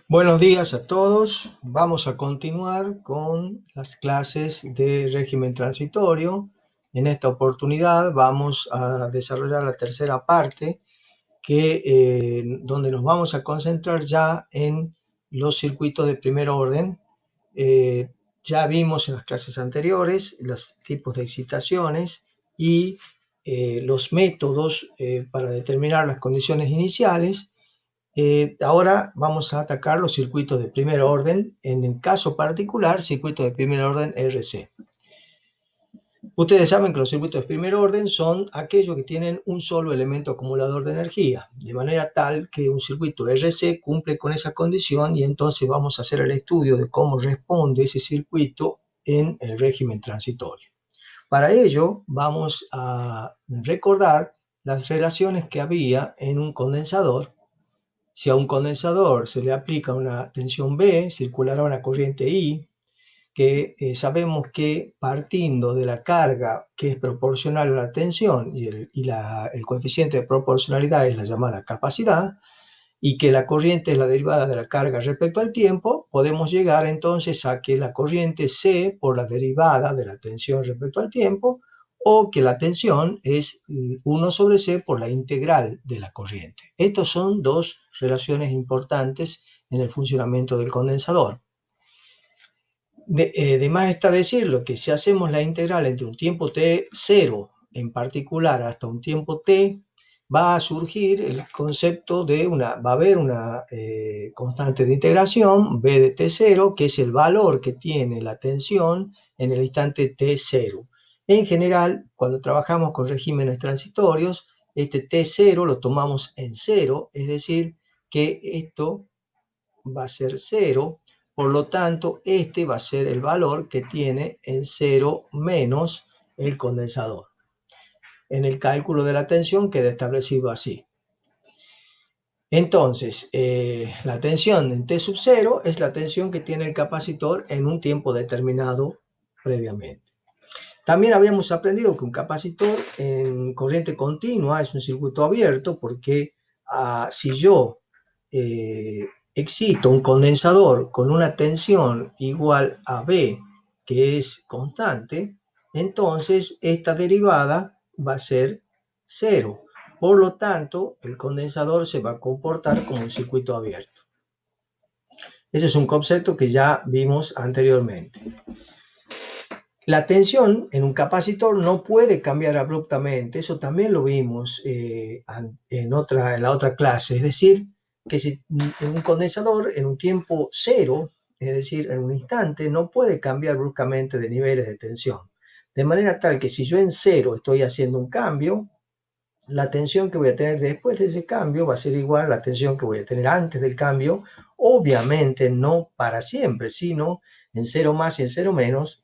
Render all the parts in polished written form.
Buenos días a todos. Vamos a continuar con las clases de régimen transitorio. En esta oportunidad vamos a desarrollar la tercera parte, donde nos vamos a concentrar ya en los circuitos de primer orden. Eh, ya vimos en las clases anteriores los tipos de excitaciones y los métodos para determinar las condiciones iniciales. Ahora vamos a atacar los circuitos de primer orden, en el caso particular, circuitos de primer orden RC. Ustedes saben que los circuitos de primer orden son aquellos que tienen un solo elemento acumulador de energía, de manera tal que un circuito RC cumple con esa condición y entonces vamos a hacer el estudio de cómo responde ese circuito en el régimen transitorio. Para ello vamos a recordar las relaciones que había en un condensador. Si a un condensador se le aplica una tensión B, circulará una corriente I, que sabemos que partiendo de la carga que es proporcional a la tensión y el coeficiente de proporcionalidad es la llamada capacidad, y que la corriente es la derivada de la carga respecto al tiempo, podemos llegar entonces a que la corriente C por la derivada de la tensión respecto al tiempo, o que la tensión es 1 sobre C por la integral de la corriente. Estas son dos relaciones importantes en el funcionamiento del condensador. De más está decirlo que si hacemos la integral entre un tiempo t0 en particular hasta un tiempo t, va a surgir el concepto de va a haber una constante de integración, b de t0, que es el valor que tiene la tensión en el instante t0. En general, cuando trabajamos con regímenes transitorios, este t0 lo tomamos en 0, es decir, que esto va a ser 0, por lo tanto, este va a ser el valor que tiene en 0 menos el condensador. En el cálculo de la tensión queda establecido así. Entonces, la tensión en T sub 0 es la tensión que tiene el capacitor en un tiempo determinado previamente. También habíamos aprendido que un capacitor en corriente continua es un circuito abierto porque si yo excito un condensador con una tensión igual a B, que es constante, entonces esta derivada va a ser 0. Por lo tanto, el condensador se va a comportar como un circuito abierto. Ese es un concepto que ya vimos anteriormente. La tensión en un capacitor no puede cambiar abruptamente, eso también lo vimos en la otra clase, es decir, que si en un condensador en un tiempo cero, es decir, en un instante, no puede cambiar bruscamente de niveles de tensión. De manera tal que si yo en cero estoy haciendo un cambio, la tensión que voy a tener después de ese cambio va a ser igual a la tensión que voy a tener antes del cambio, obviamente no para siempre, sino en cero más y en cero menos,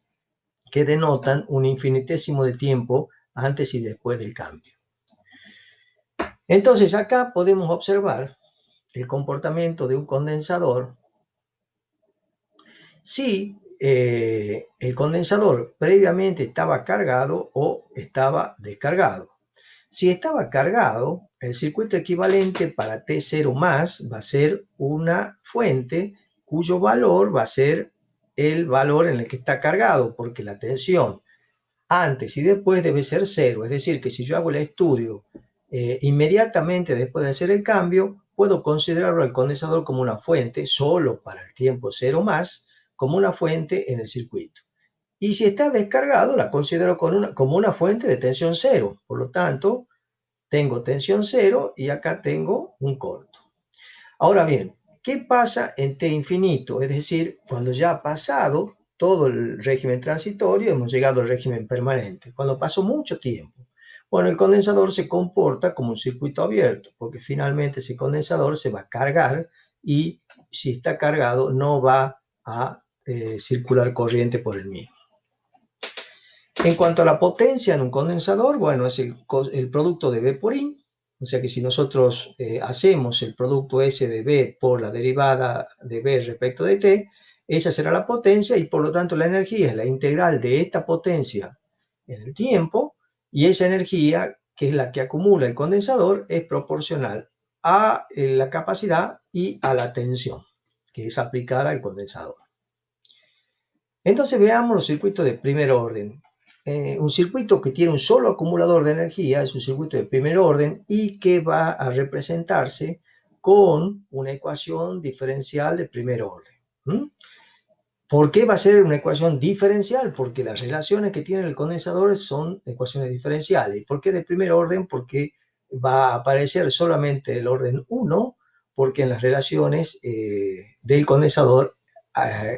que denotan un infinitésimo de tiempo antes y después del cambio. Entonces acá podemos observar el comportamiento de un condensador si el condensador previamente estaba cargado o estaba descargado. Si estaba cargado, el circuito equivalente para T0 más va a ser una fuente cuyo valor va a ser el valor en el que está cargado, porque la tensión antes y después debe ser 0. Es decir, que si yo hago el estudio inmediatamente después de hacer el cambio, puedo considerarlo al condensador como una fuente, solo para el tiempo 0 más, como una fuente en el circuito. Y si está descargado, la considero como una fuente de tensión 0. Por lo tanto, tengo tensión 0 y acá tengo un corto. Ahora bien, ¿qué pasa en T infinito? Es decir, cuando ya ha pasado todo el régimen transitorio, hemos llegado al régimen permanente. Cuando pasó mucho tiempo, bueno, el condensador se comporta como un circuito abierto, porque finalmente ese condensador se va a cargar y si está cargado no va a circular corriente por el mismo. En cuanto a la potencia en un condensador, bueno, es el producto de B por I. O sea que si nosotros hacemos el producto S de B por la derivada de B respecto de T, esa será la potencia y por lo tanto la energía es la integral de esta potencia en el tiempo, y esa energía, que es la que acumula el condensador, es proporcional a la capacidad y a la tensión. que es aplicada al condensador. Entonces veamos los circuitos de primer orden. Un circuito que tiene un solo acumulador de energía es un circuito de primer orden y que va a representarse con una ecuación diferencial de primer orden. ¿Por qué va a ser una ecuación diferencial? Porque las relaciones que tiene el condensador son ecuaciones diferenciales. ¿Y por qué de primer orden? Porque va a aparecer solamente el orden 1, porque en las relaciones del condensador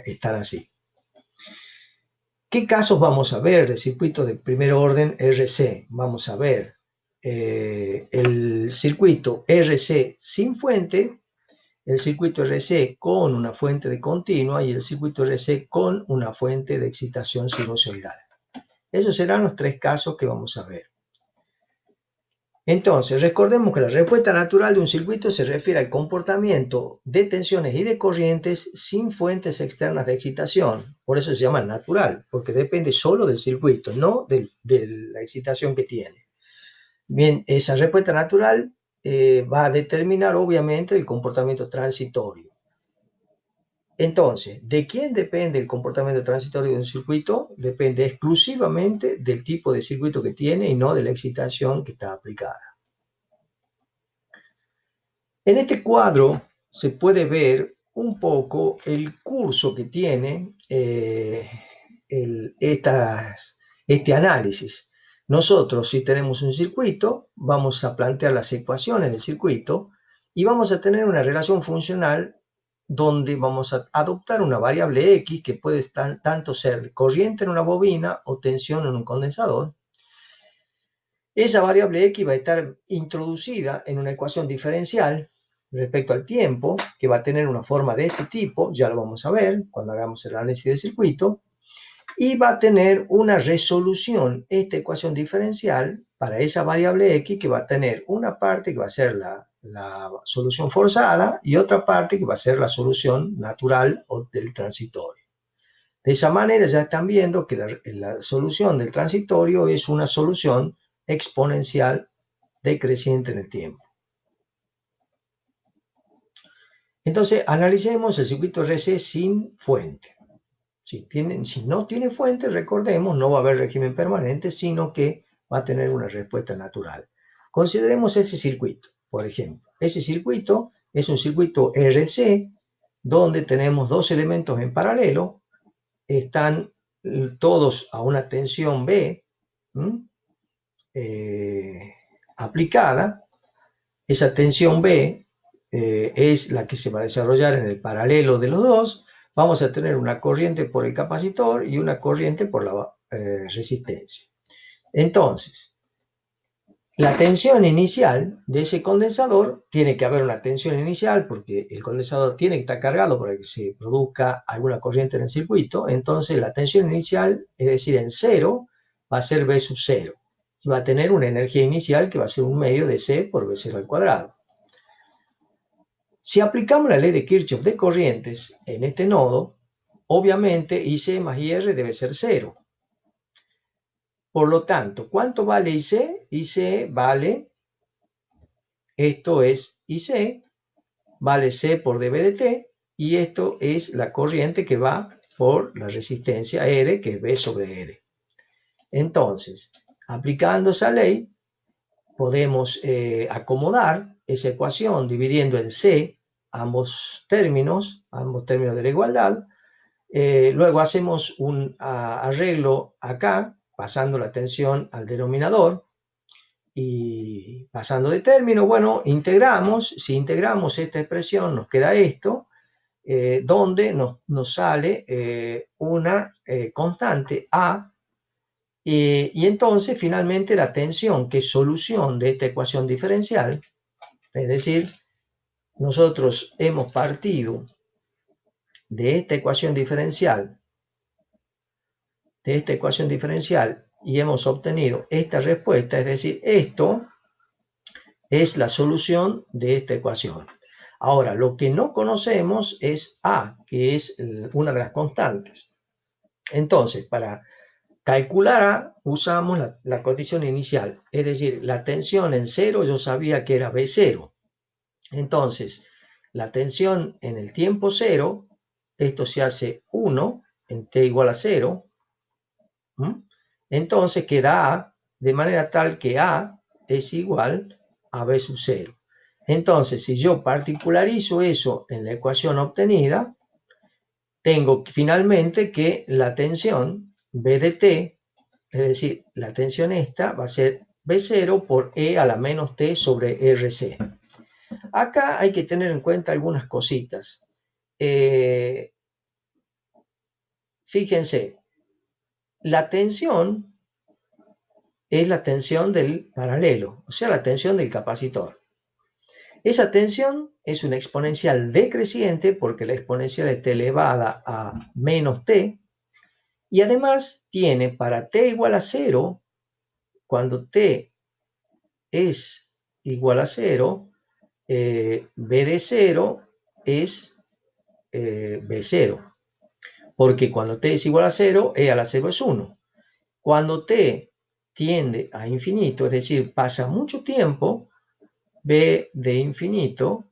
están así. ¿Qué casos vamos a ver de circuitos de primer orden RC? Vamos a ver el circuito RC sin fuente, el circuito RC con una fuente de continua y el circuito RC con una fuente de excitación sinusoidal. Esos serán los tres casos que vamos a ver. Entonces, recordemos que la respuesta natural de un circuito se refiere al comportamiento de tensiones y de corrientes sin fuentes externas de excitación. Por eso se llama natural, porque depende solo del circuito, no de la excitación que tiene. Bien, esa respuesta natural va a determinar obviamente el comportamiento transitorio. Entonces, ¿de quién depende el comportamiento transitorio de un circuito? Depende exclusivamente del tipo de circuito que tiene y no de la excitación que está aplicada. En este cuadro se puede ver un poco el curso que tiene este análisis. Nosotros, si tenemos un circuito, vamos a plantear las ecuaciones del circuito y vamos a tener una relación funcional donde vamos a adoptar una variable X que puede tanto ser corriente en una bobina o tensión en un condensador. Esa variable X va a estar introducida en una ecuación diferencial respecto al tiempo, que va a tener una forma de este tipo, ya lo vamos a ver cuando hagamos el análisis de circuito, y va a tener una resolución, esta ecuación diferencial, para esa variable X, que va a tener una parte que va a ser la solución forzada y otra parte que va a ser la solución natural o del transitorio. De esa manera ya están viendo que la solución del transitorio es una solución exponencial decreciente en el tiempo. Entonces, analicemos el circuito RC sin fuente. Si no tiene fuente, recordemos, no va a haber régimen permanente, sino que va a tener una respuesta natural. Consideremos ese circuito, por ejemplo. Ese circuito es un circuito RC, donde tenemos dos elementos en paralelo, están todos a una tensión B aplicada. Esa tensión B es la que se va a desarrollar en el paralelo de los dos. Vamos a tener una corriente por el capacitor y una corriente por la resistencia. Entonces, la tensión inicial de ese condensador, tiene que haber una tensión inicial porque el condensador tiene que estar cargado para que se produzca alguna corriente en el circuito. Entonces, la tensión inicial, es decir, en cero, va a ser V sub 0. Y va a tener una energía inicial que va a ser un medio de C por V0 al cuadrado. Si aplicamos la ley de Kirchhoff de corrientes en este nodo, obviamente IC más IR debe ser 0. Por lo tanto, ¿cuánto vale IC? IC vale, esto es IC, vale C por dB de T, y esto es la corriente que va por la resistencia R, que es V sobre R. Entonces, aplicando esa ley, podemos acomodar esa ecuación dividiendo en C ambos términos de la igualdad. Luego hacemos un arreglo acá, pasando la tensión al denominador y pasando de término. Bueno, integramos. Si integramos esta expresión, nos queda esto, donde nos sale una constante A. Y entonces, finalmente, la tensión, que es solución de esta ecuación diferencial, es decir, nosotros hemos partido de esta ecuación diferencial, y hemos obtenido esta respuesta, es decir, esto es la solución de esta ecuación. Ahora, lo que no conocemos es A, que es una de las constantes. Entonces, para calcular A, usamos la condición inicial, es decir, la tensión en cero yo sabía que era B0. Entonces, la tensión en el tiempo cero, esto se hace 1 en t igual a 0, entonces queda A de manera tal que A es igual a B sub 0. Entonces, si yo particularizo eso en la ecuación obtenida, tengo finalmente que la tensión B de t, es decir, la tensión esta va a ser B0 por E a la menos t sobre RC. Acá hay que tener en cuenta algunas cositas. Fíjense, la tensión es la tensión del paralelo, o sea, la tensión del capacitor. Esa tensión es una exponencial decreciente porque la exponencial está elevada a menos t, y además tiene para t igual a 0, cuando t es igual a 0, b de 0 es b0, porque cuando t es igual a 0, e a la 0 es 1. Cuando t tiende a infinito, es decir, pasa mucho tiempo, b de infinito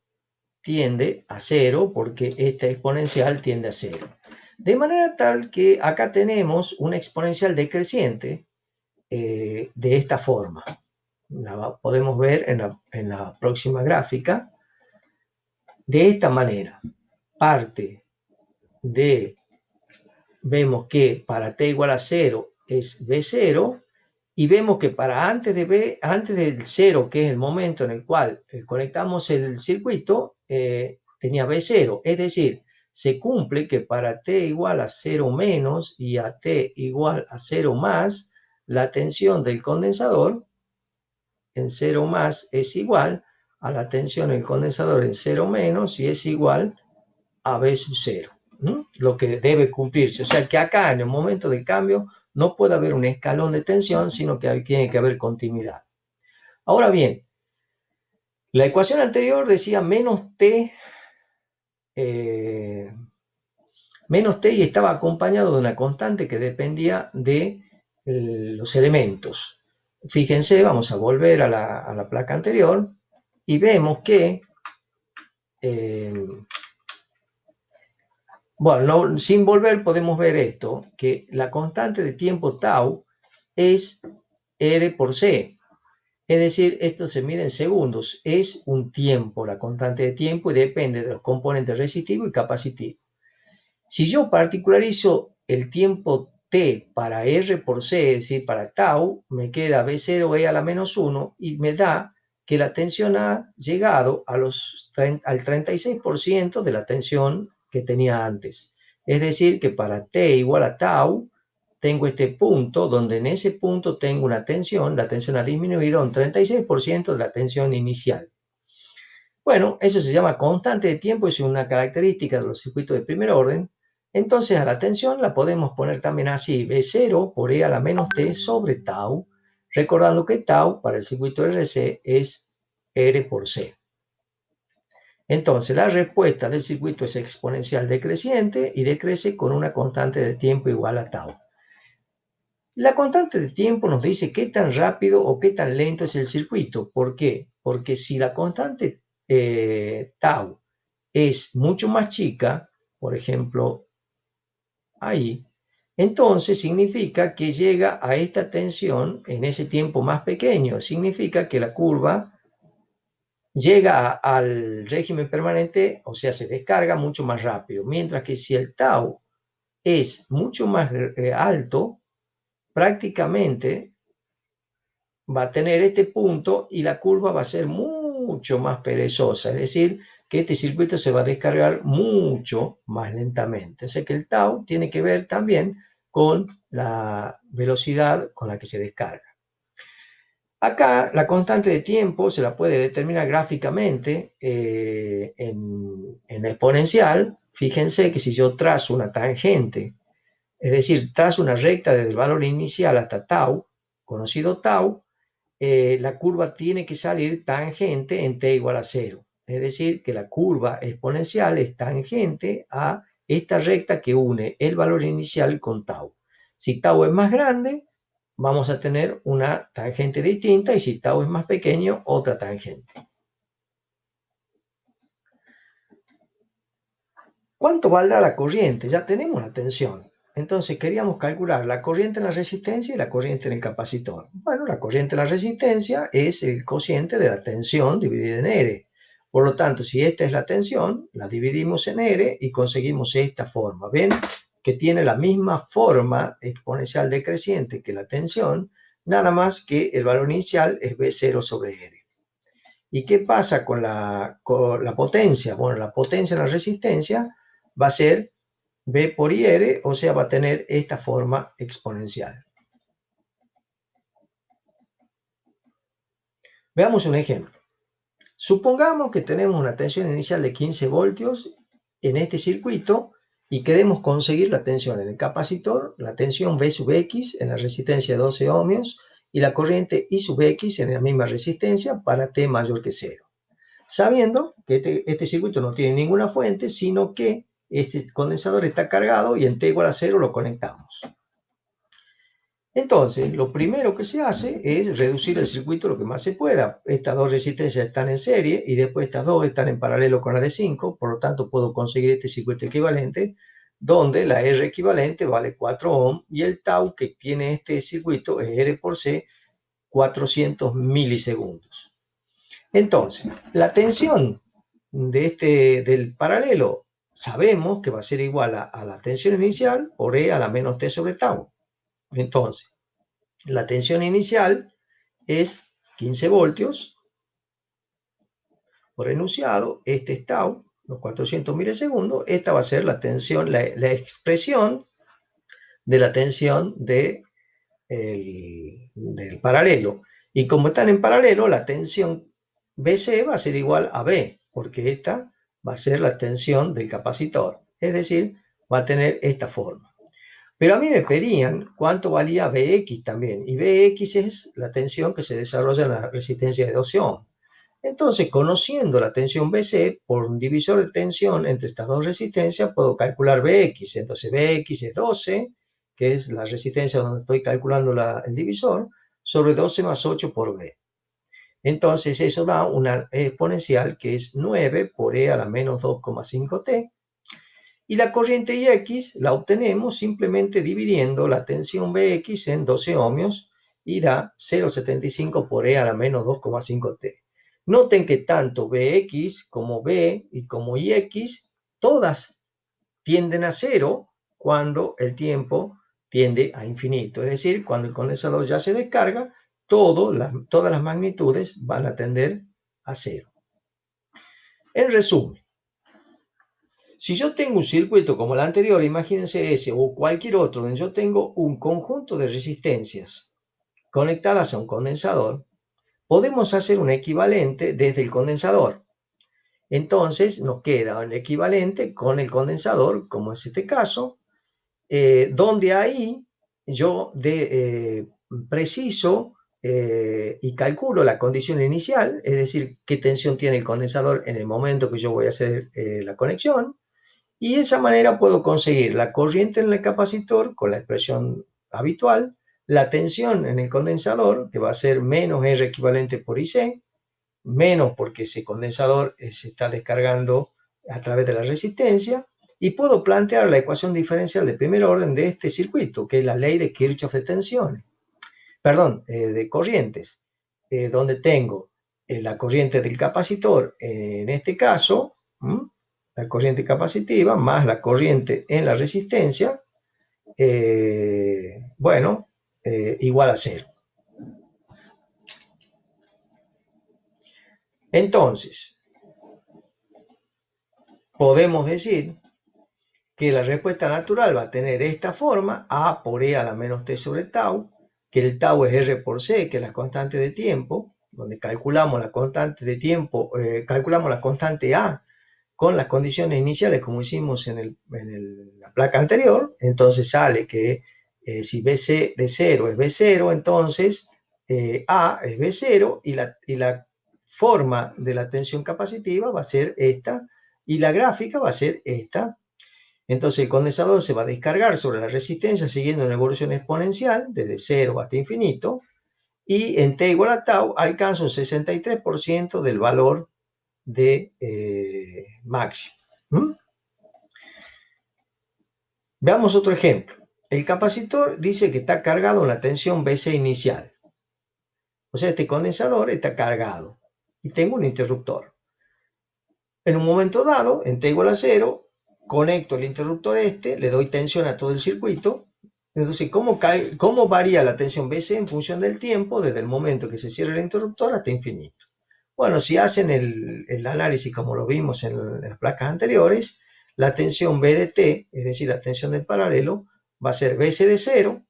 tiende a 0 porque esta exponencial tiende a 0. De manera tal que acá tenemos una exponencial decreciente de esta forma. La podemos ver en la próxima gráfica. De esta manera, parte de, vemos que para t igual a 0 es b0, y vemos que para antes del 0, que es el momento en el cual conectamos el circuito, tenía b0, es decir, se cumple que para t igual a 0 menos y a t igual a 0 más, la tensión del condensador en 0 más es igual a la tensión del condensador en 0 menos, y es igual a B sub 0, lo que debe cumplirse. O sea que acá en el momento del cambio no puede haber un escalón de tensión, sino que tiene que haber continuidad. Ahora bien, la ecuación anterior decía menos t y estaba acompañado de una constante que dependía de los elementos. Fíjense, vamos a volver a la placa anterior y vemos que bueno, no, sin volver podemos ver esto, que la constante de tiempo tau es R por C. Es decir, esto se mide en segundos. Es un tiempo, la constante de tiempo, y depende de los componentes resistivo y capacitivo. Si yo particularizo el tiempo t para R por C, es decir, para tau, me queda B0 E a la menos 1 y me da que la tensión ha llegado al 36% de la tensión que tenía antes. Es decir, que para t igual a tau, tengo este punto donde en ese punto tengo una tensión, la tensión ha disminuido a un 36% de la tensión inicial. Bueno, eso se llama constante de tiempo, es una característica de los circuitos de primer orden. Entonces a la tensión la podemos poner también así, B0 por E a la menos T sobre tau, recordando que tau para el circuito RC es R por C. Entonces la respuesta del circuito es exponencial decreciente y decrece con una constante de tiempo igual a tau. La constante de tiempo nos dice qué tan rápido o qué tan lento es el circuito. ¿Por qué? Porque si la constante tau es mucho más chica, por ejemplo, ahí, entonces significa que llega a esta tensión en ese tiempo más pequeño. Significa que la curva llega al régimen permanente, o sea, se descarga mucho más rápido. Mientras que si el tau es mucho más alto, prácticamente va a tener este punto y la curva va a ser mucho más perezosa, es decir, que este circuito se va a descargar mucho más lentamente. O sea que el tau tiene que ver también con la velocidad con la que se descarga. Acá la constante de tiempo se la puede determinar gráficamente en exponencial. Fíjense que si yo trazo una tangente, es decir, trazo una recta desde el valor inicial hasta tau, conocido tau, la curva tiene que salir tangente en t igual a 0. Es decir, que la curva exponencial es tangente a esta recta que une el valor inicial con tau. Si tau es más grande, vamos a tener una tangente distinta, y si tau es más pequeño, otra tangente. ¿Cuánto valdrá la corriente? Ya tenemos la tensión. Entonces queríamos calcular la corriente en la resistencia y la corriente en el capacitor. Bueno, la corriente en la resistencia es el cociente de la tensión dividida en R. Por lo tanto, si esta es la tensión, la dividimos en R y conseguimos esta forma. ¿Ven? Que tiene la misma forma exponencial decreciente que la tensión, nada más que el valor inicial es V0 sobre R. ¿Y qué pasa con la potencia? Bueno, la potencia en la resistencia va a ser V por IR, o sea, va a tener esta forma exponencial. Veamos un ejemplo. Supongamos que tenemos una tensión inicial de 15 voltios en este circuito y queremos conseguir la tensión en el capacitor, la tensión V sub X en la resistencia de 12 ohmios y la corriente I sub X en la misma resistencia para T mayor que 0. Sabiendo que este circuito no tiene ninguna fuente, sino que este condensador está cargado y en T igual a 0 lo conectamos. Entonces, lo primero que se hace es reducir el circuito lo que más se pueda. Estas dos resistencias están en serie y después estas dos están en paralelo con la de 5, por lo tanto puedo conseguir este circuito equivalente, donde la R equivalente vale 4 ohm y el tau que tiene este circuito es R por C, 400 milisegundos. Entonces, la tensión del paralelo sabemos que va a ser igual a la tensión inicial por E a la menos T sobre tau. Entonces, la tensión inicial es 15 voltios por enunciado, este es tau, los 400 milisegundos, esta va a ser la tensión, la expresión de la tensión del paralelo. Y como están en paralelo, la tensión BC va a ser igual a B, porque esta va a ser la tensión del capacitor, es decir, va a tener esta forma. Pero a mí me pedían cuánto valía Bx también, y Bx es la tensión que se desarrolla en la resistencia de 12 ohm. Entonces, conociendo la tensión BC, por un divisor de tensión entre estas dos resistencias, puedo calcular Bx. Entonces, Bx es 12, que es la resistencia donde estoy calculando el divisor, sobre 12 más 8 por B. Entonces, eso da una exponencial que es 9 por E a la menos 2,5T. Y la corriente Ix la obtenemos simplemente dividiendo la tensión Bx en 12 ohmios y da 0,75 por E a la menos 2,5T. Noten que tanto Bx como B y como Ix, todas tienden a cero cuando el tiempo tiende a infinito. Es decir, cuando el condensador ya se descarga, todas las magnitudes van a tender a cero. En resumen, si yo tengo un circuito como el anterior, imagínense ese o cualquier otro, donde yo tengo un conjunto de resistencias conectadas a un condensador, podemos hacer un equivalente desde el condensador. Entonces nos queda el equivalente con el condensador, como es este caso, donde ahí yo preciso y calculo la condición inicial, es decir, qué tensión tiene el condensador en el momento que yo voy a hacer la conexión, y de esa manera puedo conseguir la corriente en el capacitor con la expresión habitual, la tensión en el condensador, que va a ser menos R equivalente por IC, menos porque ese condensador se está descargando a través de la resistencia, y puedo plantear la ecuación diferencial de primer orden de este circuito, que es la ley de Kirchhoff de tensiones, perdón, de corrientes, donde tengo la corriente del capacitor, en este caso, la corriente capacitiva más la corriente en la resistencia, bueno, igual a 0. Entonces, podemos decir que la respuesta natural va a tener esta forma, A por E a la menos T sobre tau, que el tau es R por C, que es la constante de tiempo, donde calculamos la constante de tiempo, calculamos la constante A con las condiciones iniciales como hicimos en la placa anterior. Entonces sale que si BC de 0 es B0, entonces A es B0 y la forma de la tensión capacitiva va a ser esta y la gráfica va a ser esta. Entonces el condensador se va a descargar sobre la resistencia siguiendo una evolución exponencial desde 0 hasta infinito, y en T igual a tau alcanza un 63% del valor de máximo. Veamos otro ejemplo. El capacitor dice que está cargado en la tensión BC inicial. O sea, este condensador está cargado y tengo un interruptor. En un momento dado, en T igual a 0, conecto el interruptor le doy tensión a todo el circuito. Entonces, ¿cómo varía la tensión BC en función del tiempo desde el momento que se cierra el interruptor hasta infinito? Bueno, si hacen el análisis como lo vimos en las placas anteriores, la tensión B de T, es decir, la tensión del paralelo, va a ser BC de 0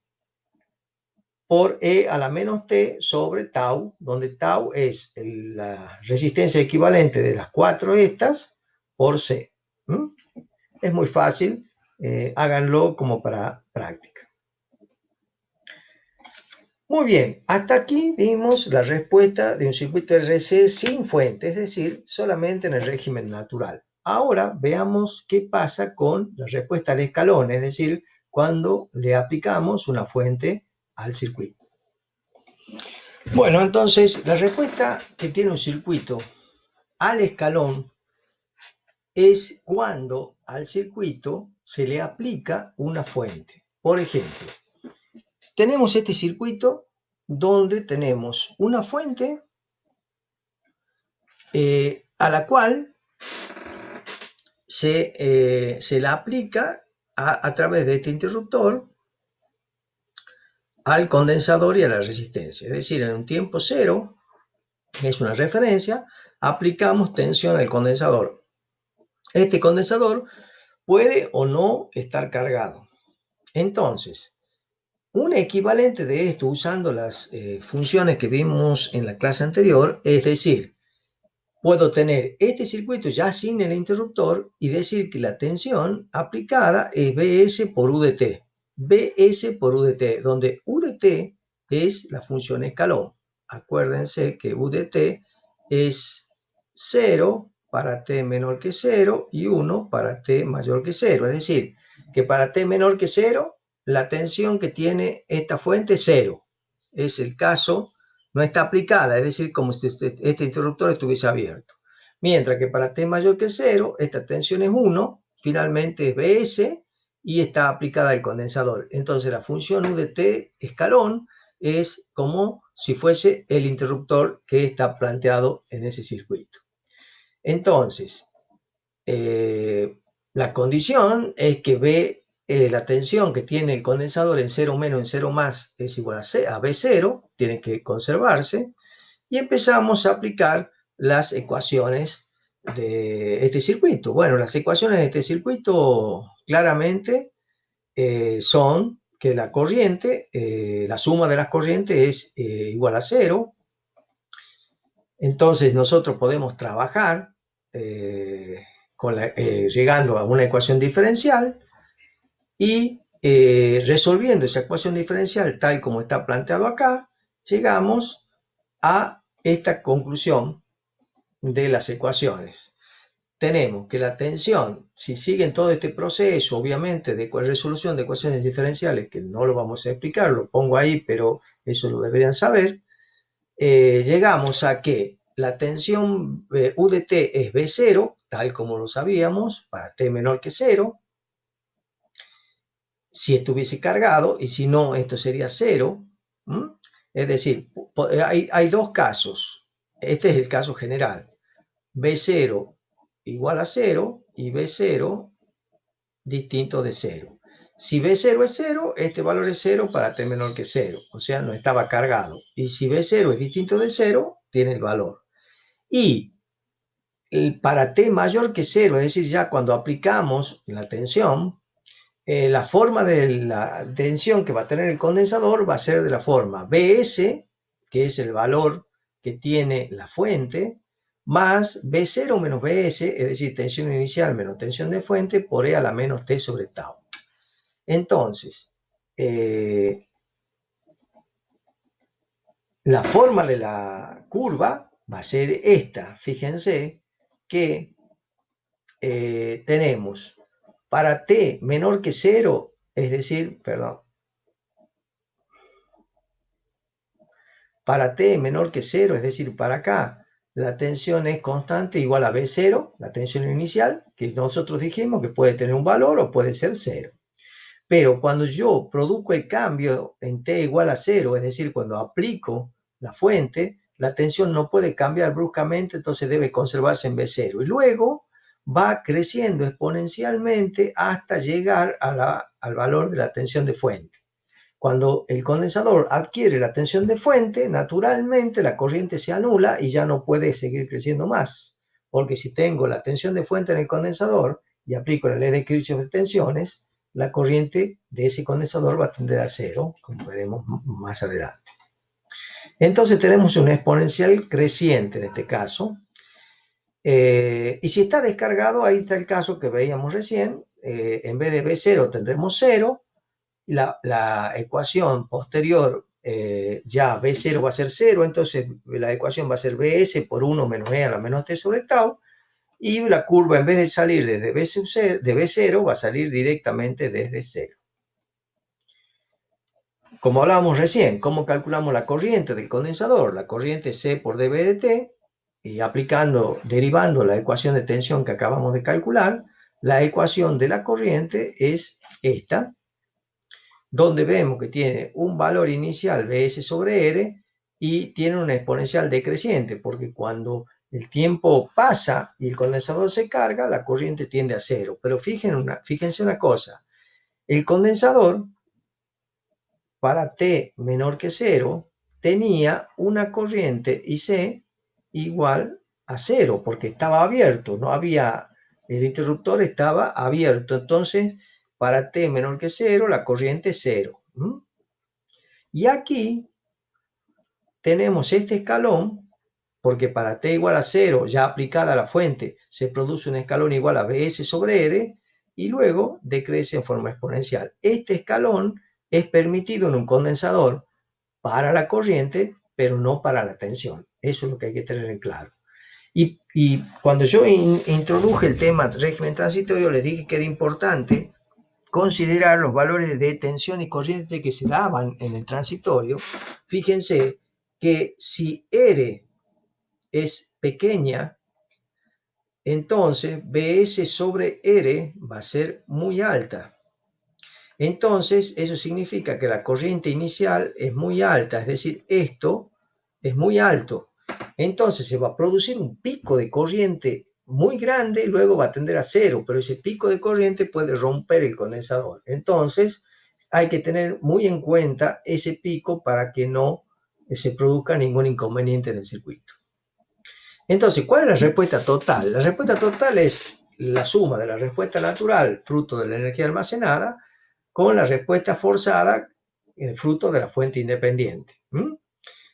por E a la menos T sobre tau, donde tau es la resistencia equivalente de las cuatro estas por C. ¿Mm? Es muy fácil, háganlo como para práctica. Muy bien, hasta aquí vimos la respuesta de un circuito RC sin fuente, es decir, solamente en el régimen natural. Ahora veamos qué pasa con la respuesta al escalón, es decir, cuando le aplicamos una fuente al circuito. Bueno, entonces la respuesta que tiene un circuito al escalón es cuando al circuito se le aplica una fuente. Por ejemplo, tenemos este circuito donde tenemos una fuente a la cual se la aplica a través de este interruptor al condensador y a la resistencia. Es decir, en un tiempo cero, es una referencia, aplicamos tensión al condensador. Este condensador puede o no estar cargado. Entonces, un equivalente de esto usando las funciones que vimos en la clase anterior, es decir, puedo tener este circuito ya sin el interruptor y decir que la tensión aplicada es Bs por U de t. Bs por U de t, donde U de t es la función escalón. Acuérdense que U de t es 0 para t menor que 0 y 1 para t mayor que 0. Es decir, que para t menor que 0, la tensión que tiene esta fuente es 0. Es el caso, no está aplicada, es decir, como si este interruptor estuviese abierto. Mientras que para t mayor que 0, esta tensión es 1, finalmente es Bs y está aplicada al condensador. Entonces la función U de t escalón es como si fuese el interruptor que está planteado en ese circuito. Entonces, la condición es que B, la tensión que tiene el condensador en 0 menos en 0 más es igual a B0, tiene que conservarse, y empezamos a aplicar las ecuaciones de este circuito. Bueno, las ecuaciones de este circuito claramente son que la corriente, la suma de las corrientes es igual a 0. Entonces nosotros podemos trabajar llegando a una ecuación diferencial y resolviendo esa ecuación diferencial tal como está planteado acá, llegamos a esta conclusión de las ecuaciones. Tenemos que la tensión, si siguen todo este proceso, obviamente, de resolución de ecuaciones diferenciales, que no lo vamos a explicar, lo pongo ahí, pero eso lo deberían saber, llegamos a que la tensión U de t es B0, tal como lo sabíamos, para t menor que 0, si estuviese cargado, y si no, esto sería 0. Es decir, hay dos casos. Este es el caso general. B0 igual a 0 y B0 distinto de 0. Si B0 es 0, este valor es 0 para t menor que 0, o sea, no estaba cargado. Y si B0 es distinto de 0, tiene el valor. Y para t mayor que 0, es decir, ya cuando aplicamos la tensión, la forma de la tensión que va a tener el condensador va a ser de la forma Bs, que es el valor que tiene la fuente, más B0 menos Bs, es decir, tensión inicial menos tensión de fuente, por E a la menos T sobre tau. Entonces, la forma de la curva va a ser esta. Fíjense que tenemos para t menor que 0, es decir, perdón, para t menor que 0, es decir, para acá, la tensión es constante igual a B0, la tensión inicial, que nosotros dijimos que puede tener un valor o puede ser 0. Pero cuando yo produzco el cambio en T igual a 0, es decir, cuando aplico la fuente, la tensión no puede cambiar bruscamente, entonces debe conservarse en B0. Y luego va creciendo exponencialmente hasta llegar al valor de la tensión de fuente. Cuando el condensador adquiere la tensión de fuente, naturalmente la corriente se anula y ya no puede seguir creciendo más. Porque si tengo la tensión de fuente en el condensador y aplico la ley de Kirchhoff de tensiones, la corriente de ese condensador va a tender a cero, como veremos más adelante. Entonces tenemos una exponencial creciente en este caso. Y si está descargado, ahí está el caso que veíamos recién. En vez de B0 tendremos 0. La ecuación posterior, ya B0 va a ser 0, entonces la ecuación va a ser BS por 1 menos E a la menos T sobre tau, y la curva en vez de salir desde B0 va a salir directamente desde 0. Como hablábamos recién, ¿cómo calculamos la corriente del condensador? La corriente C por dB de T, y derivando la ecuación de tensión que acabamos de calcular, la ecuación de la corriente es esta, donde vemos que tiene un valor inicial Bs sobre R y tiene una exponencial decreciente, porque cuando el tiempo pasa y el condensador se carga, la corriente tiende a cero. Pero fíjense una cosa, el condensador para T menor que cero tenía una corriente IC igual a cero, porque estaba abierto, no había, el interruptor estaba abierto, entonces para T menor que cero la corriente es cero. Y aquí tenemos este escalón, porque para T igual a 0, ya aplicada la fuente, se produce un escalón igual a Bs sobre R, y luego decrece en forma exponencial. Este escalón es permitido en un condensador para la corriente, pero no para la tensión. Eso es lo que hay que tener en claro. Y cuando yo introduje el tema régimen transitorio, les dije que era importante considerar los valores de tensión y corriente que se daban en el transitorio. Fíjense que si R es pequeña, entonces Bs sobre R va a ser muy alta. Entonces, eso significa que la corriente inicial es muy alta, es decir, esto es muy alto. Entonces se va a producir un pico de corriente muy grande y luego va a tender a cero, pero ese pico de corriente puede romper el condensador. Entonces, hay que tener muy en cuenta ese pico para que no se produzca ningún inconveniente en el circuito. Entonces, ¿cuál es la respuesta total? La respuesta total es la suma de la respuesta natural, fruto de la energía almacenada, con la respuesta forzada, el fruto de la fuente independiente.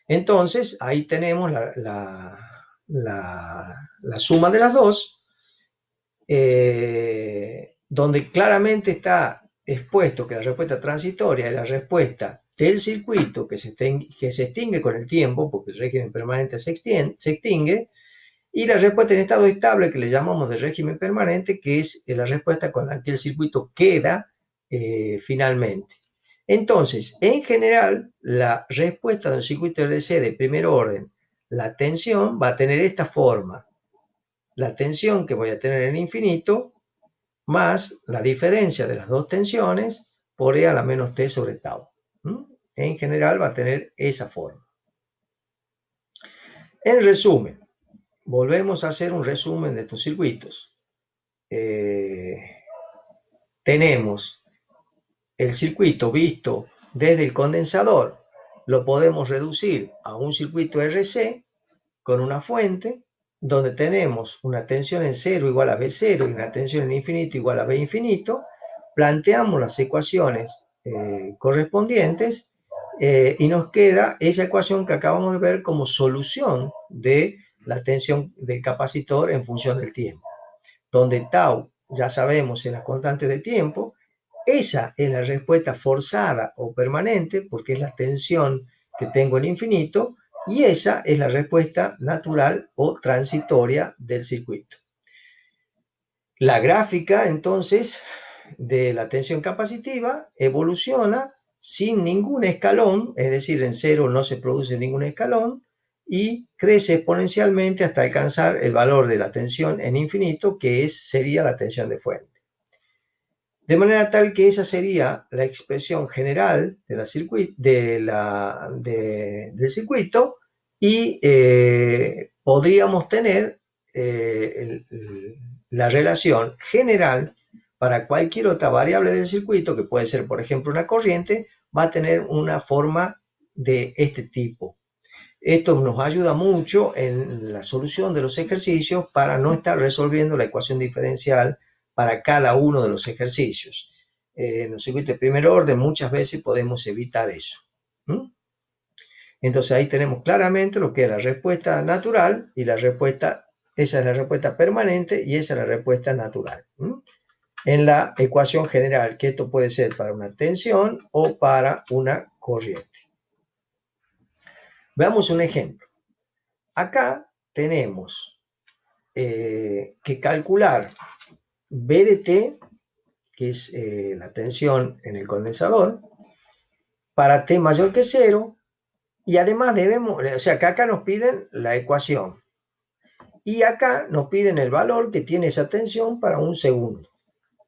Entonces, ahí tenemos la suma de las dos, donde claramente está expuesto que la respuesta transitoria es la respuesta del circuito que se extingue con el tiempo, porque el régimen permanente se extingue, y la respuesta en estado estable, que le llamamos de régimen permanente, que es la respuesta con la que el circuito queda finalmente. Entonces, en general, la respuesta de un circuito RC de primer orden, la tensión va a tener esta forma. La tensión que voy a tener en infinito, más la diferencia de las dos tensiones por E a la menos T sobre tau. En general va a tener esa forma. En resumen, volvemos a hacer un resumen de estos circuitos. Tenemos el circuito visto desde el condensador, lo podemos reducir a un circuito RC con una fuente donde tenemos una tensión en cero igual a B0 y una tensión en infinito igual a B infinito. Planteamos las ecuaciones correspondientes y nos queda esa ecuación que acabamos de ver como solución de la tensión del capacitor en función del tiempo, donde tau ya sabemos es la constante de tiempo. Esa es la respuesta forzada o permanente, porque es la tensión que tengo en infinito, y esa es la respuesta natural o transitoria del circuito. La gráfica, entonces, de la tensión capacitiva evoluciona sin ningún escalón, es decir, en cero no se produce ningún escalón, y crece exponencialmente hasta alcanzar el valor de la tensión en infinito, que sería la tensión de fuente. De manera tal que esa sería la expresión general de del circuito y podríamos tener la relación general para cualquier otra variable del circuito, que puede ser, por ejemplo, una corriente, va a tener una forma de este tipo. Esto nos ayuda mucho en la solución de los ejercicios para no estar resolviendo la ecuación diferencial para cada uno de los ejercicios. En los circuitos de primer orden muchas veces podemos evitar eso. Entonces ahí tenemos claramente lo que es la respuesta natural y la respuesta, esa es la respuesta permanente y esa es la respuesta natural. En la ecuación general, que esto puede ser para una tensión o para una corriente. Veamos un ejemplo. Acá tenemos que calcular B de T, que es la tensión en el condensador, para T mayor que 0, y además debemos, o sea, que acá nos piden la ecuación, y acá nos piden el valor que tiene esa tensión para un segundo.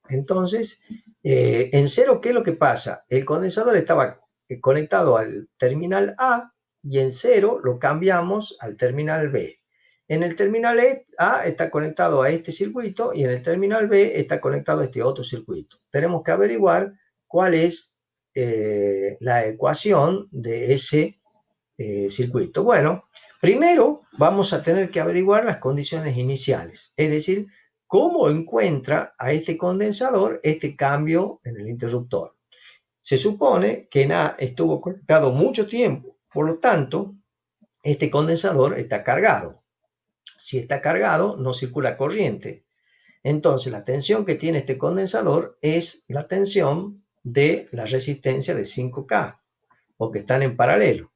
Entonces, en 0, ¿qué es lo que pasa? El condensador estaba conectado al terminal A, y en 0 lo cambiamos al terminal B. En el terminal A está conectado a este circuito y en el terminal B está conectado a este otro circuito. Tenemos que averiguar cuál es la ecuación de ese circuito. Bueno, primero vamos a tener que averiguar las condiciones iniciales, es decir, cómo encuentra a este condensador este cambio en el interruptor. Se supone que en A estuvo conectado mucho tiempo, por lo tanto, este condensador está cargado. Si está cargado, no circula corriente. Entonces, la tensión que tiene este condensador es la tensión de la resistencia de 5K, porque están en paralelo.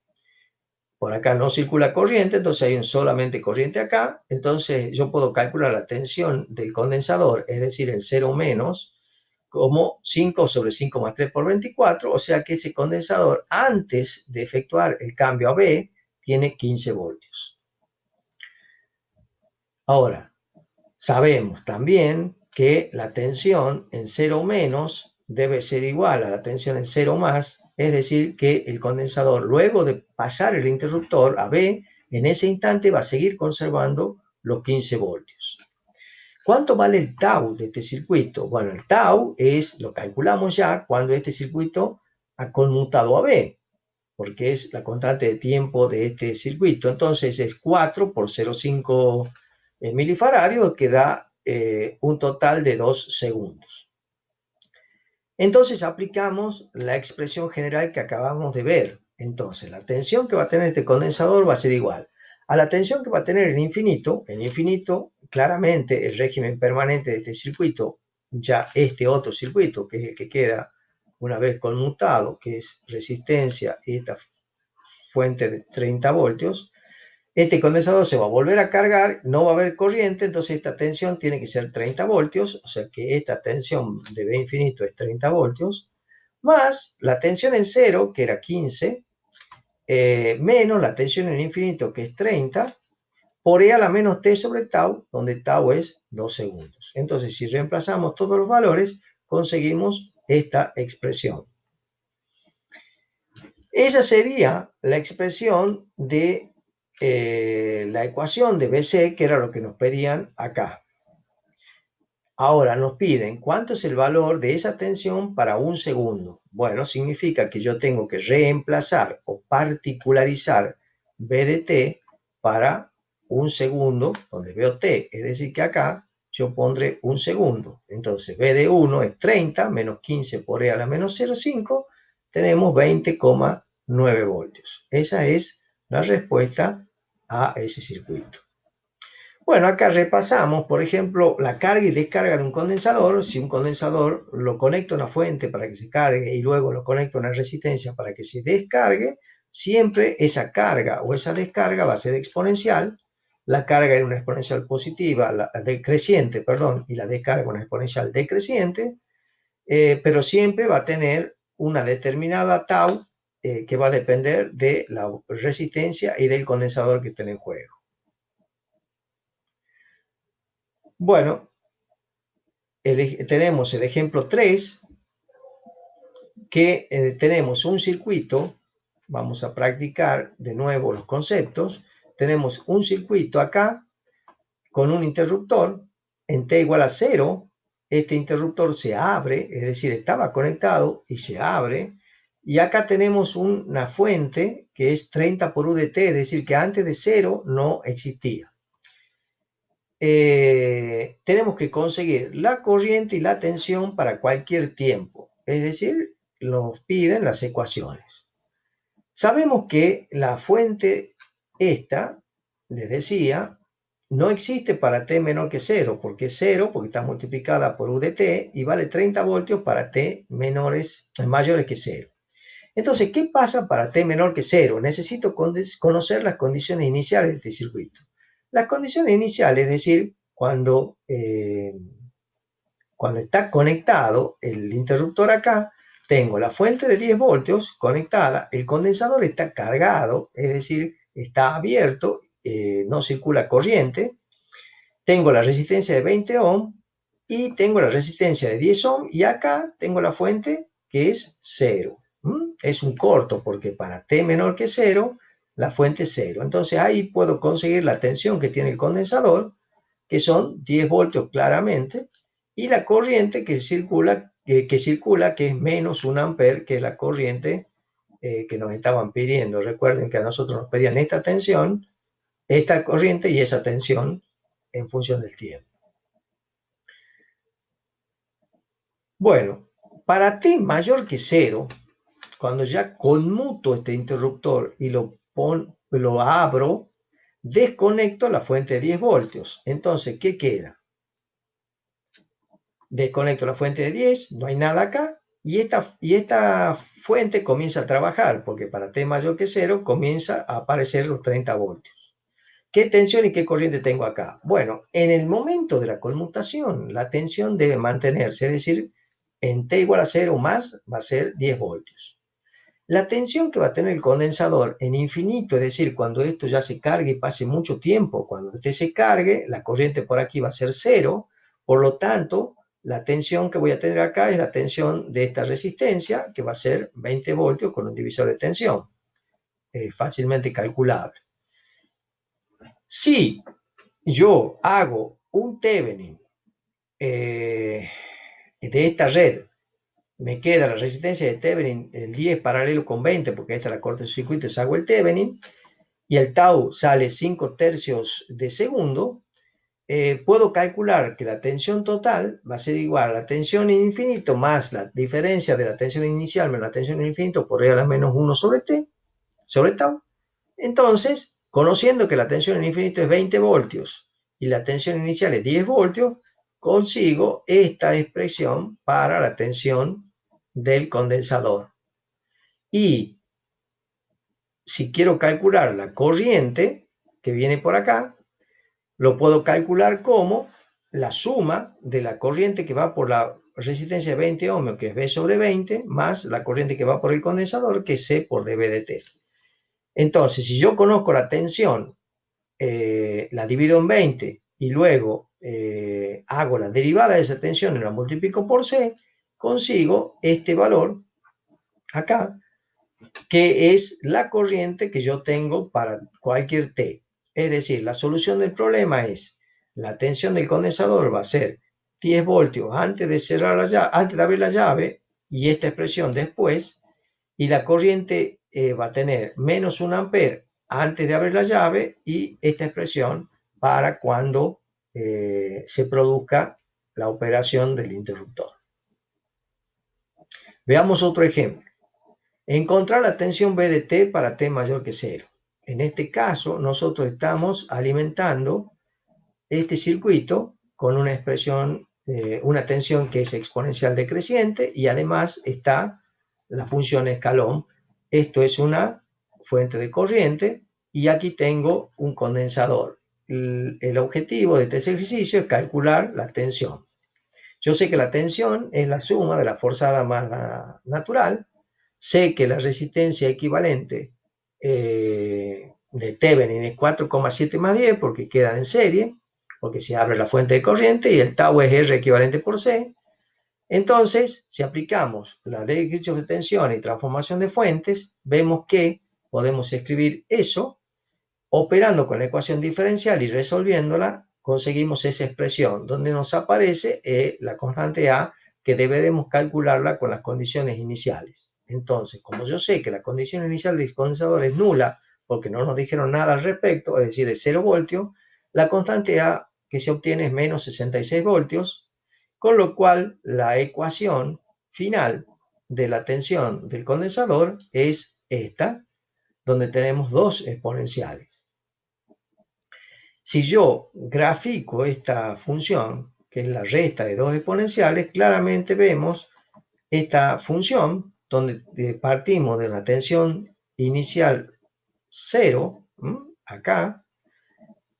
Por acá no circula corriente, entonces hay solamente corriente acá. Entonces, yo puedo calcular la tensión del condensador, es decir, el 0 menos, como 5 sobre 5 más 3 por 24, o sea que ese condensador, antes de efectuar el cambio a B, tiene 15 voltios. Ahora, sabemos también que la tensión en 0 menos debe ser igual a la tensión en 0 más, es decir, que el condensador, luego de pasar el interruptor a B, en ese instante va a seguir conservando los 15 voltios. ¿Cuánto vale el tau de este circuito? Bueno, el tau lo calculamos ya cuando este circuito ha conmutado a B, porque es la constante de tiempo de este circuito. Entonces es 4 por 0,5 milifaradios, que da un total de 2 segundos. Entonces aplicamos la expresión general que acabamos de ver. Entonces la tensión que va a tener este condensador va a ser igual a la tensión que va a tener el infinito. En infinito, claramente, el régimen permanente de este circuito, ya este otro circuito, que es el que queda una vez conmutado, que es resistencia y esta fuente de 30 voltios, este condensador se va a volver a cargar, no va a haber corriente, entonces esta tensión tiene que ser 30 voltios, o sea que esta tensión de B infinito es 30 voltios, más la tensión en 0, que era 15, menos la tensión en infinito, que es 30, por E a la menos T sobre tau, donde tau es 2 segundos. Entonces, si reemplazamos todos los valores, conseguimos esta expresión. Esa sería la expresión de la ecuación de BC, que era lo que nos pedían acá. Ahora nos piden cuánto es el valor de esa tensión para un segundo. Bueno, significa que yo tengo que reemplazar o particularizar B de T para un segundo, donde veo T. Es decir, que acá yo pondré un segundo. Entonces, B de 1 es 30 menos 15 por E a la menos 0,5. Tenemos 20,9 voltios. Esa es la respuesta a ese circuito. Bueno, acá repasamos, por ejemplo, la carga y descarga de un condensador. Si un condensador lo conecto a una fuente para que se cargue y luego lo conecto a una resistencia para que se descargue, siempre esa carga o esa descarga va a ser exponencial. La carga es una exponencial positiva, la decreciente, perdón, y la descarga una exponencial decreciente, pero siempre va a tener una determinada tau que va a depender de la resistencia y del condensador que esté en juego. Bueno, tenemos el ejemplo 3, que tenemos un circuito. Vamos a practicar de nuevo los conceptos. Tenemos un circuito acá con un interruptor en t igual a 0. Este interruptor se abre, es decir, estaba conectado y se abre. Y acá tenemos una fuente que es 30 por U de t, es decir, que antes de 0 no existía. Tenemos que conseguir la corriente y la tensión para cualquier tiempo. Es decir, nos piden las ecuaciones. Sabemos que la fuente esta, les decía, no existe para t menor que 0, porque es 0, porque está multiplicada por U de t, y vale 30 voltios para t mayores que 0. Entonces, ¿qué pasa para t menor que 0? Necesito conocer las condiciones iniciales de este circuito. Las condiciones iniciales, es decir, cuando está conectado el interruptor acá, tengo la fuente de 10 voltios conectada, el condensador está cargado, es decir, está abierto, no circula corriente, tengo la resistencia de 20 ohm y tengo la resistencia de 10 ohm, y acá tengo la fuente que es 0. Es un corto porque para t menor que 0, la fuente es 0. Entonces ahí puedo conseguir la tensión que tiene el condensador, que son 10 voltios claramente, y la corriente que circula, que es menos 1 amper, que es la corriente que nos estaban pidiendo. Recuerden que a nosotros nos pedían esta tensión, esta corriente y esa tensión en función del tiempo. Bueno, para t mayor que 0, cuando ya conmuto este interruptor y lo abro, desconecto la fuente de 10 voltios. Entonces, ¿qué queda? Desconecto la fuente de 10, no hay nada acá, y esta fuente comienza a trabajar, porque para t mayor que 0 comienza a aparecer los 30 voltios. ¿Qué tensión y qué corriente tengo acá? Bueno, en el momento de la conmutación, la tensión debe mantenerse, es decir, en t igual a 0 más va a ser 10 voltios. La tensión que va a tener el condensador en infinito, es decir, cuando esto ya se cargue y pase mucho tiempo, cuando este se cargue, la corriente por aquí va a ser 0, por lo tanto, la tensión que voy a tener acá es la tensión de esta resistencia, que va a ser 20 voltios con un divisor de tensión, fácilmente calculable. Si yo hago un Thevenin de esta red, me queda la resistencia de Thevenin, el 10 paralelo con 20, porque esta es la cortocircuito, y hago el Thevenin, y el tau sale 5 tercios de segundo, puedo calcular que la tensión total va a ser igual a la tensión en infinito más la diferencia de la tensión inicial menos la tensión en infinito por R a la menos 1 sobre t, sobre tau. Entonces, conociendo que la tensión en infinito es 20 voltios y la tensión inicial es 10 voltios, consigo esta expresión para la tensión del condensador. Y si quiero calcular la corriente que viene por acá, lo puedo calcular como la suma de la corriente que va por la resistencia de 20 ohmios, que es V sobre 20, más la corriente que va por el condensador, que es C por dB de T. Entonces, si yo conozco la tensión, la divido en 20 y luego hago la derivada de esa tensión y la multiplico por C, consigo este valor acá, que es la corriente que yo tengo para cualquier T. Es decir, la solución del problema es la tensión del condensador va a ser 10 voltios antes de cerrar la llave, antes de abrir la llave, y esta expresión después, y la corriente va a tener menos 1 amper antes de abrir la llave, y esta expresión para cuando se produzca la operación del interruptor. Veamos otro ejemplo. Encontrar la tensión B de T para T mayor que 0. En este caso, nosotros estamos alimentando este circuito con una expresión, una tensión que es exponencial decreciente, y además está la función escalón. Esto es una fuente de corriente y aquí tengo un condensador. El objetivo de este ejercicio es calcular la tensión. Yo sé que la tensión es la suma de la forzada más la natural. Sé que la resistencia equivalente de Thevenin es 4,7 más 10 porque quedan en serie. porque se abre la fuente de corriente y el tau es R equivalente por C. Entonces, si aplicamos la ley de Kirchhoff de tensión y transformación de fuentes, vemos que podemos escribir eso. Operando con la ecuación diferencial y resolviéndola, conseguimos esa expresión donde nos aparece la constante A, que deberemos calcularla con las condiciones iniciales. Entonces, como yo sé que la condición inicial del condensador es nula, porque no nos dijeron nada al respecto, es decir, es 0 voltios, la constante A que se obtiene es menos 66 voltios, con lo cual la ecuación final de la tensión del condensador es esta, donde tenemos dos exponenciales. Si yo grafico esta función, que es la resta de dos exponenciales, claramente vemos esta función donde partimos de la tensión inicial 0, acá,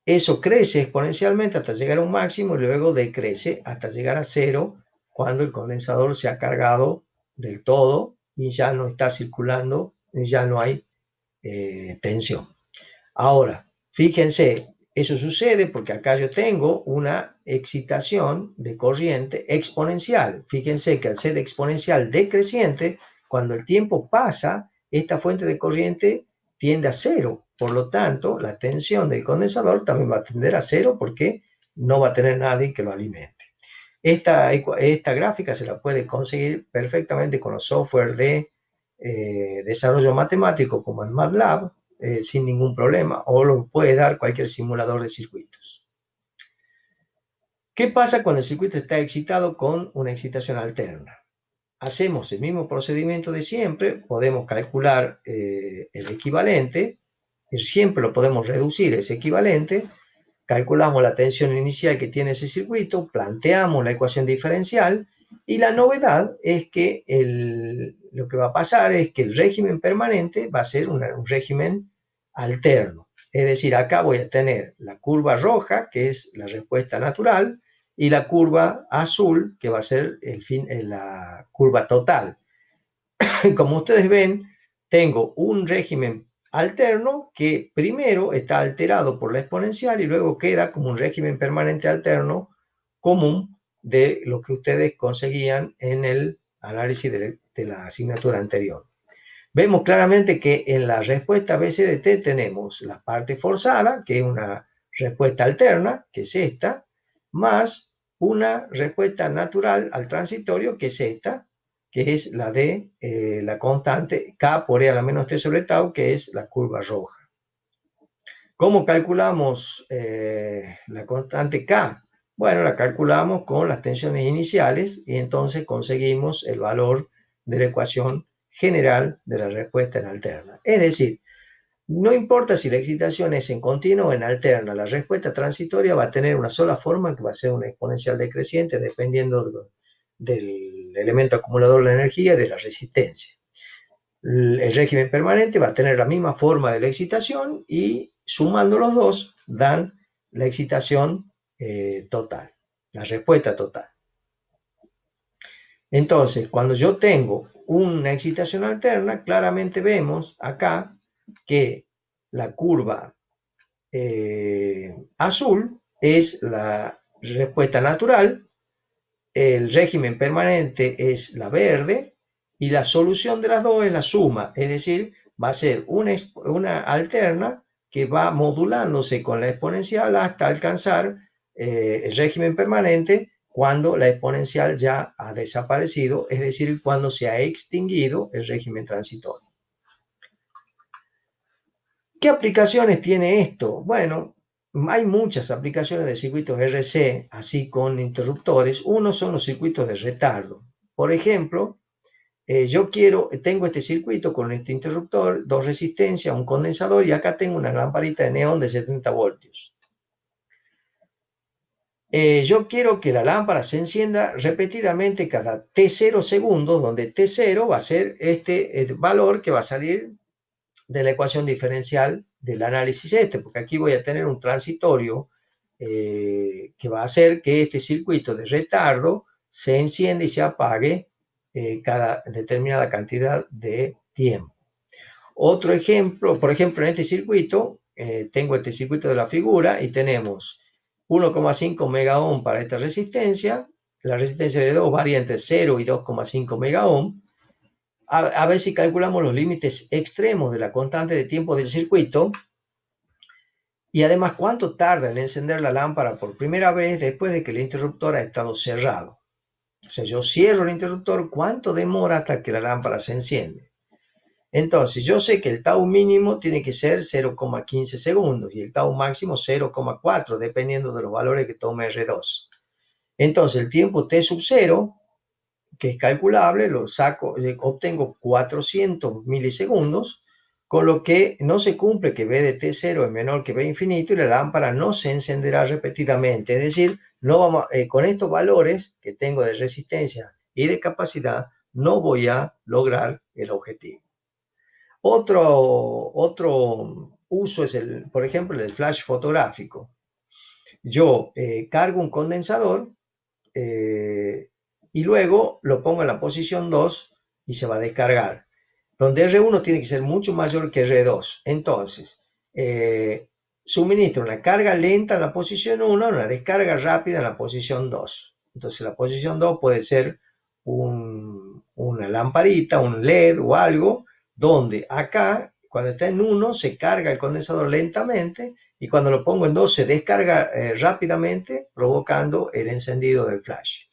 eso crece exponencialmente hasta llegar a un máximo y luego decrece hasta llegar a 0 cuando el condensador se ha cargado del todo y ya no está circulando y ya no hay tensión. Ahora, fíjense, eso sucede porque acá yo tengo una excitación de corriente exponencial. Fíjense que al ser exponencial decreciente, cuando el tiempo pasa, esta fuente de corriente tiende a cero. Por lo tanto, la tensión del condensador también va a tender a cero porque no va a tener nadie que lo alimente. Esta gráfica se la puede conseguir perfectamente con los software de desarrollo matemático como en MATLAB, sin ningún problema, o lo puede dar cualquier simulador de circuitos. ¿Qué pasa cuando el circuito está excitado con una excitación alterna? Hacemos el mismo procedimiento de siempre, podemos calcular el equivalente, siempre lo podemos reducir, ese equivalente, calculamos la tensión inicial que tiene ese circuito, planteamos la ecuación diferencial y la novedad es que lo que va a pasar es que el régimen permanente va a ser un régimen alterno. Es decir, acá voy a tener la curva roja, que es la respuesta natural, y la curva azul, que va a ser la curva total. Como ustedes ven, tengo un régimen alterno que primero está alterado por la exponencial y luego queda como un régimen permanente alterno común de lo que ustedes conseguían en el análisis de la asignatura anterior. Vemos claramente que en la respuesta BCDT tenemos la parte forzada, que es una respuesta alterna, que es esta, más una respuesta natural al transitorio, que es esta, que es la de la constante K por E a la menos T sobre tau, que es la curva roja. ¿Cómo calculamos la constante K? Bueno, la calculamos con las tensiones iniciales y entonces conseguimos el valor de la ecuación general de la respuesta en alterna. Es decir, no importa si la excitación es en continua o en alterna, la respuesta transitoria va a tener una sola forma, que va a ser una exponencial decreciente, dependiendo del elemento acumulador de la energía y de la resistencia. El régimen permanente va a tener la misma forma de la excitación y sumando los dos dan la excitación total, la respuesta total. Entonces, cuando yo tengo una excitación alterna, claramente vemos acá que la curva azul es la respuesta natural, el régimen permanente es la verde y la solución de las dos es la suma, es decir, va a ser una alterna que va modulándose con la exponencial hasta alcanzar el régimen permanente cuando la exponencial ya ha desaparecido, es decir, cuando se ha extinguido el régimen transitorio. ¿Qué aplicaciones tiene esto? Bueno, hay muchas aplicaciones de circuitos RC, así con interruptores. Uno son los circuitos de retardo. Por ejemplo, tengo este circuito con este interruptor, dos resistencias, un condensador y acá tengo una lamparita de neón de 70 voltios. Yo quiero que la lámpara se encienda repetidamente cada T0 segundos, donde T0 va a ser este valor que va a salir de la ecuación diferencial del análisis porque aquí voy a tener un transitorio que va a hacer que este circuito de retardo se encienda y se apague cada determinada cantidad de tiempo. Otro ejemplo, por ejemplo, en este circuito, tengo este circuito de la figura y tenemos 1,5 megaohm para esta resistencia. La resistencia de 2 varía entre 0 y 2,5 megaohm. A ver si calculamos los límites extremos de la constante de tiempo del circuito. Y además, ¿cuánto tarda en encender la lámpara por primera vez después de que el interruptor ha estado cerrado? O sea, yo cierro el interruptor, ¿cuánto demora hasta que la lámpara se enciende? Entonces, yo sé que el tau mínimo tiene que ser 0,15 segundos y el tau máximo 0,4, dependiendo de los valores que tome R2. Entonces, el tiempo T sub 0, que es calculable, lo saco, obtengo 400 milisegundos, con lo que no se cumple que B de T0 es menor que B infinito y la lámpara no se encenderá repetidamente. Es decir, no vamos, con estos valores que tengo de resistencia y de capacidad, no voy a lograr el objetivo. Otro uso es, por ejemplo, el del flash fotográfico. Yo cargo un condensador y luego lo pongo en la posición 2 y se va a descargar. Donde R1 tiene que ser mucho mayor que R2. Entonces, suministro una carga lenta en la posición 1, una descarga rápida en la posición 2. Entonces, la posición 2 puede ser una lamparita, un LED o algo, donde acá, cuando está en 1, se carga el condensador lentamente y cuando lo pongo en 2 se descarga rápidamente, provocando el encendido del flash.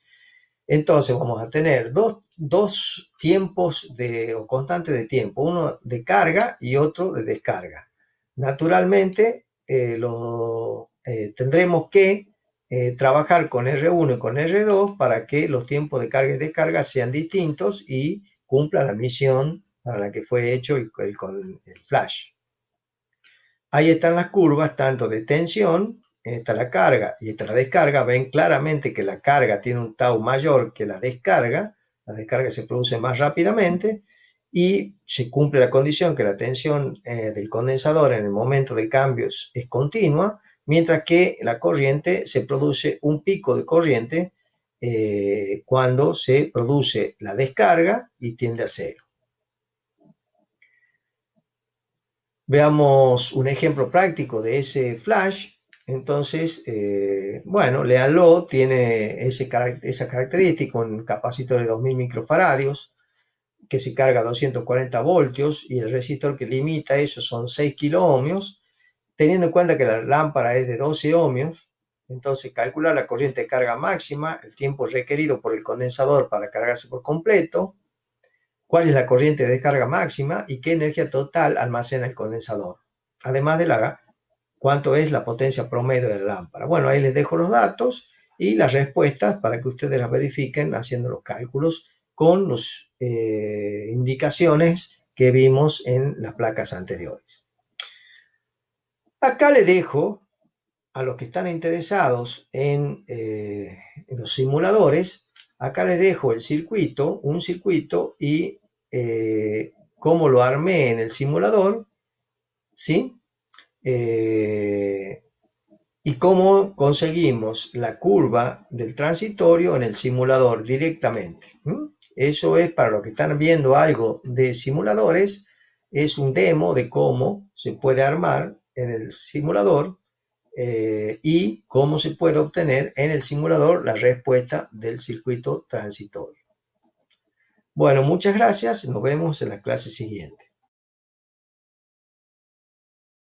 Entonces vamos a tener dos tiempos o constantes de tiempo, uno de carga y otro de descarga. Naturalmente tendremos que trabajar con R1 y con R2 para que los tiempos de carga y descarga sean distintos y cumplan la misión para la que fue hecho el flash. Ahí están las curvas, tanto de tensión, esta la carga y esta la descarga. Ven claramente que la carga tiene un tau mayor que la descarga se produce más rápidamente y se cumple la condición que la tensión del condensador en el momento del cambio es continua, mientras que la corriente se produce un pico de corriente cuando se produce la descarga y tiende a cero. Veamos un ejemplo práctico de ese flash. Entonces, bueno, léanlo, tiene esa característica, un capacitor de 2000 microfaradios que se carga a 240 voltios y el resistor que limita eso son 6 kiloohmios, teniendo en cuenta que la lámpara es de 12 ohmios. Entonces, calcular la corriente de carga máxima, el tiempo requerido por el condensador para cargarse por completo, cuál es la corriente de descarga máxima y qué energía total almacena el condensador. Además de cuánto es la potencia promedio de la lámpara. Bueno, ahí les dejo los datos y las respuestas para que ustedes las verifiquen haciendo los cálculos con las indicaciones que vimos en las placas anteriores. Acá les dejo a los que están interesados en los simuladores. Acá les dejo un circuito y cómo lo armé en el simulador, ¿sí? Y cómo conseguimos la curva del transitorio en el simulador directamente. Eso es para los que están viendo algo de simuladores, es un demo de cómo se puede armar en el simulador y cómo se puede obtener en el simulador la respuesta del circuito transitorio. Bueno, muchas gracias. Nos vemos en la clase siguiente.